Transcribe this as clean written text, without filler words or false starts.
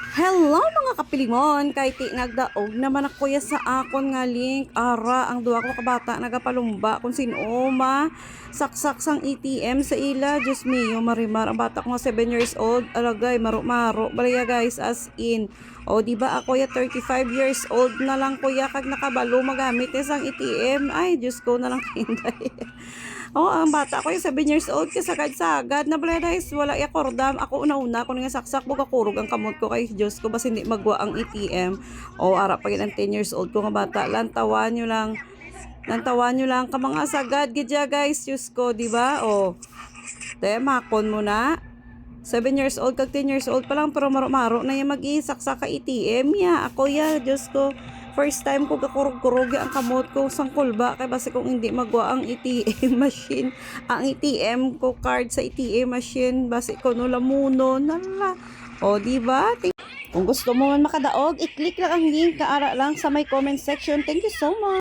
Hello mga kapilimon, kay ti nagdaog naman ako ya sa akon nga link. Ara ang duwa ko kabata nagapalumba kung sino ma saksak sang ATM sa ila. Diyos mio, marimar ang bata ko nga 7 years old. Alagay maro-maro balaya guys, as in. O di ba ako ya 35 years old na lang kuya kag nakabalo magamit sang ATM. Ay Diyos ko na lang hinday. Oh, ang bata ko yung 7 years old kasi sagad-sagad na bala guys, wala ya kordam. Ako una-una ko nga saksak buka kurog ang kamot ko kay Diyos ko bas hindi magwa ang ATM. Oh, ara pa ang 10 years old ko nga bata. Lantawan nyo lang. Lantawan nyo lang ka mga sagad gidya guys, Diyos ko, di ba? Oh. Te makon mo na. 7 years old kag 10 years old pa lang pero maro-maro na yung mag-isaksak ka ATM ya. Ako ya, Diyos ko. First time ko gakurog-kurog ang kamot ko sang kulba kay base kung hindi magwa ang ATM machine. Ang ATM ko card sa ATM machine base ko no lamuno nala. O di ba? Kung gusto mo man makadaog, i-click lang ang link kaara lang sa my comment section. Thank you so much.